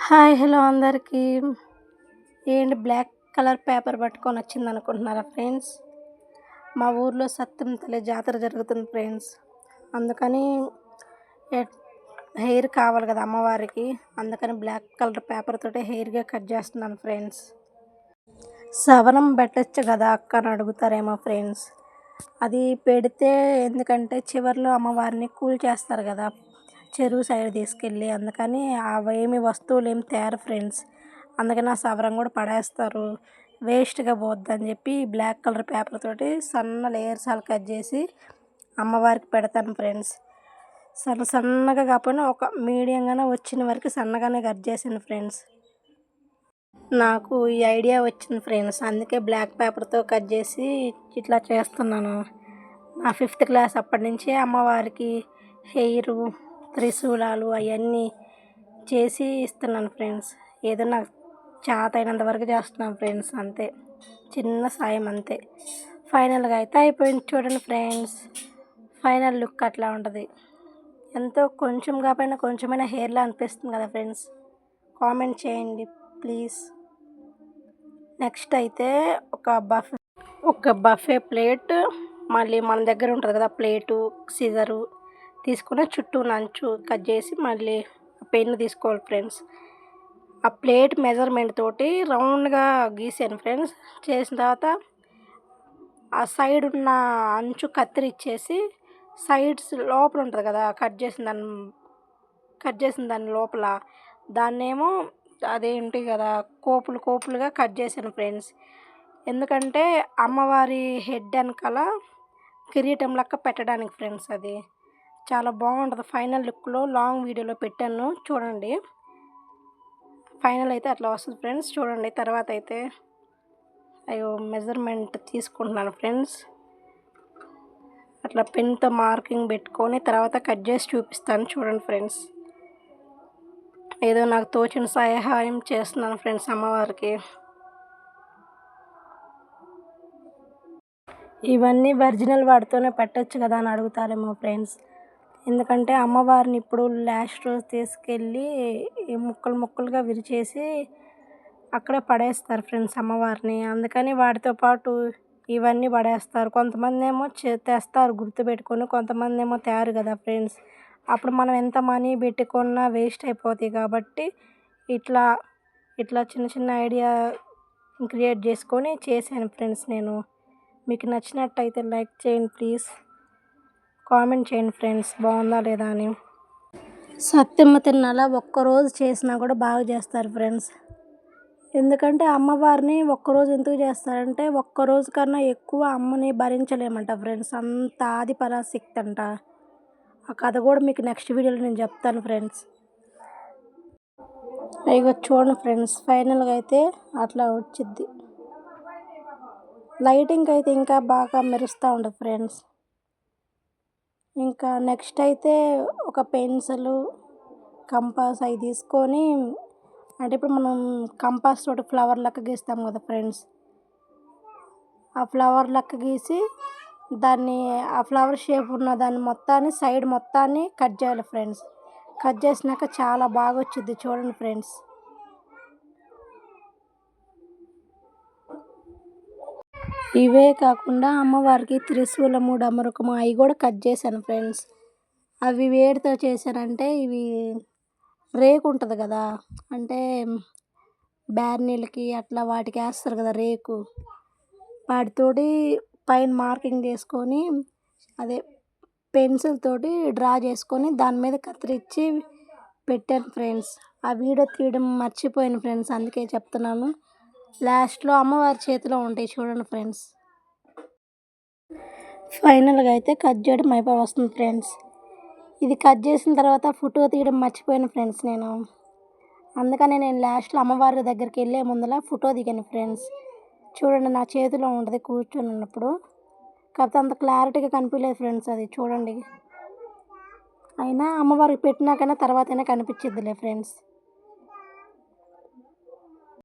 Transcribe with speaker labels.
Speaker 1: Hi hello అందరికీ. ఏంటి black colour paper పట్టుకొని వచ్చిందనుకుంటున్నారా ఫ్రెండ్స్? మా ఊర్లో సత్యం తల్లి జాతర జరుగుతుంది ఫ్రెండ్స్. అందుకని హెయిర్ కావాలి కదా అమ్మవారికి, అందుకని బ్లాక్ కలర్ పేపర్ తోటి హెయిర్గా కట్ చేస్తున్నాను ఫ్రెండ్స్. సవరం పెట్టచ్చు కదా అక్క అని అడుగుతారేమో ఫ్రెండ్స్. అది పెడితే ఎందుకంటే చివరిలో అమ్మవారిని కూల్ చేస్తారు కదా చెరువు సైడ్ తీసుకెళ్ళి, అందుకని అవేమి వస్తువులు ఏమి తేరు ఫ్రెండ్స్. అందుకని ఆ సవరం కూడా పడేస్తారు, వేస్ట్గా పోద్దని చెప్పి బ్లాక్ కలర్ పేపర్ తోటి సన్న లేయర్స్ అలా కట్ చేసి అమ్మవారికి పెడతాను ఫ్రెండ్స్. సన్నగా కాకపోయినా ఒక మీడియంగానే వచ్చిన వరకు సన్నగానే కట్ చేశాను ఫ్రెండ్స్. నాకు ఈ ఐడియా వచ్చింది ఫ్రెండ్స్, అందుకే బ్లాక్ పేపర్తో కట్ చేసి ఇట్లా చేస్తున్నాను. నా 5th క్లాస్ అప్పటి నుంచే అమ్మవారికి హెయిరు, త్రిశూలాలు అవన్నీ చేసి ఇస్తున్నాను ఫ్రెండ్స్. ఏదో నాకు చేత అయినంత వరకు చేస్తున్నాను ఫ్రెండ్స్, అంతే, చిన్న సాయం అంతే. ఫైనల్గా అయితే అయిపోయింది చూడండి ఫ్రెండ్స్. ఫైనల్ లుక్ అట్లా ఉంటుంది. ఎంతో కొంచెం కాకపోయినా కొంచెమైనా హెయిర్లా అనిపిస్తుంది కదా ఫ్రెండ్స్. కామెంట్ చేయండి ప్లీజ్. నెక్స్ట్ అయితే ఒక బఫే ప్లేట్, మళ్ళీ మన దగ్గర ఉంటుంది కదా ప్లేటు, సిజరు తీసుకుని చుట్టూ నంచు కట్ చేసి మళ్ళీ పెన్ను తీసుకోవాలి ఫ్రెండ్స్. ఆ ప్లేట్ మెజర్మెంట్ తోటి రౌండ్గా గీసాను ఫ్రెండ్స్. చేసిన తర్వాత ఆ సైడ్ ఉన్న అంచు కత్తిరిచ్చేసి సైడ్స్ లోపల ఉంటుంది కదా కట్ చేసిన దాని లోపల దాన్నేమో అదేంటి కదా కోపులుగా కట్ చేశాను ఫ్రెండ్స్. ఎందుకంటే అమ్మవారి హెడ్ వెనకాల కిరీటం లెక్క పెట్టడానికి ఫ్రెండ్స్. అది చాలా బాగుంటుంది. ఫైనల్ లుక్లో లాంగ్ వీడియోలో పెట్టాను చూడండి. ఫైనల్ అయితే అట్లా వస్తుంది ఫ్రెండ్స్. చూడండి తర్వాత అయితే మెజర్మెంట్ తీసుకుంటున్నాను ఫ్రెండ్స్. అట్లా పెన్తో మార్కింగ్ పెట్టుకొని తర్వాత కట్ చేసి చూపిస్తాను చూడండి ఫ్రెండ్స్. ఏదో నాకు తోచిన సహాయం చేస్తున్నాను ఫ్రెండ్స్ అమ్మవారికి. ఇవన్నీ ఒరిజినల్ వాటితోనే పెట్టచ్చు కదా అని అడుగుతారేమో ఫ్రెండ్స్. ఎందుకంటే అమ్మవారిని ఇప్పుడు లాస్ట్ రోజు తీసుకెళ్ళి ముక్కలుగా విరిచేసి అక్కడే పడేస్తారు ఫ్రెండ్స్ అమ్మవారిని. అందుకని వాటితో పాటు ఇవన్నీ పడేస్తారు. కొంతమంది ఏమో తెస్తారు గుర్తుపెట్టుకొని, కొంతమంది ఏమో తేరు కదా ఫ్రెండ్స్. అప్పుడు మనం ఎంత మనీ పెట్టుకున్నా వేస్ట్ అయిపోతాయి. కాబట్టి ఇట్లా చిన్న ఐడియా క్రియేట్ చేసుకొని చేశాను ఫ్రెండ్స్ నేను. మీకు నచ్చినట్టయితే లైక్ చేయండి ప్లీజ్. కామెంట్ చేయండి ఫ్రెండ్స్ బాగుందా లేదా అని. సత్యమ్మ తిరునాళ ఒక్కరోజు చేసినా కూడా బాగా చేస్తారు ఫ్రెండ్స్. ఎందుకంటే అమ్మవారిని ఒక్కరోజు ఎందుకు చేస్తారంటే ఒక్కరోజు కన్నా ఎక్కువ అమ్మని భరించలేమంట ఫ్రెండ్స్. అంత ఆది పరాశక్తి అంట. ఆ కథ కూడా మీకు నెక్స్ట్ వీడియోలో నేను చెప్తాను ఫ్రెండ్స్. ఇక చూడండి ఫ్రెండ్స్, ఫైనల్గా అయితే అట్లా వచ్చిద్ది. లైటింగ్ అయితే ఇంకా బాగా మెరుస్తూ ఉంటుంది ఫ్రెండ్స్. ఇంకా నెక్స్ట్ అయితే ఒక పెన్సిల్, కంపాస్ అవి తీసుకొని, అంటే ఇప్పుడు మనం కంపాస్ తోటి ఫ్లవర్ లెక్క గీస్తాం కదా ఫ్రెండ్స్. ఆ ఫ్లవర్ లెక్క గీసి దాన్ని ఆ ఫ్లవర్ షేప్ ఉన్న దాన్ని మొత్తాన్ని సైడ్ మొత్తాన్ని కట్ చేయాలి ఫ్రెండ్స్. కట్ చేసినాక చాలా బాగా వచ్చింది చూడండి ఫ్రెండ్స్. ఇవే కాకుండా అమ్మవారికి త్రిశూలము, డమరుకము అవి కూడా కట్ చేశాను ఫ్రెండ్స్. అవి వేడితో చేశానంటే ఇవి రేకు ఉంటుంది కదా, అంటే బ్యార్నీళ్ళకి అట్లా వాటికి వేస్తారు కదా రేకు, వాటితోటి పైన మార్కింగ్ చేసుకొని అదే పెన్సిల్ తోటి డ్రా చేసుకొని దాని మీద కత్తిరించి పెట్టాను ఫ్రెండ్స్. ఆ వీడియో తీయడం మర్చిపోయాను ఫ్రెండ్స్, అందుకే చెప్తున్నాను. లాస్ట్లో అమ్మవారి చేతిలో ఉంటాయి చూడండి ఫ్రెండ్స్. ఫైనల్గా అయితే కట్ చేయడం అయిపోయి వస్తుంది ఫ్రెండ్స్. ఇది కట్ చేసిన తర్వాత ఫోటో తీయడం మర్చిపోయాను ఫ్రెండ్స్ నేను. అందుకని నేను లాస్ట్లో అమ్మవారి దగ్గరికి వెళ్ళే ముందర ఫోటో దిగాను ఫ్రెండ్స్. చూడండి నా చేతిలో ఉంటుంది కూర్చొని ఉన్నప్పుడు. కాకపోతే అంత క్లారిటీగా కనిపించలేదు ఫ్రెండ్స్. అది చూడండి. అయినా అమ్మవారికి పెట్టినాకైనా తర్వాత అయినా కనిపించిద్దిలే ఫ్రెండ్స్.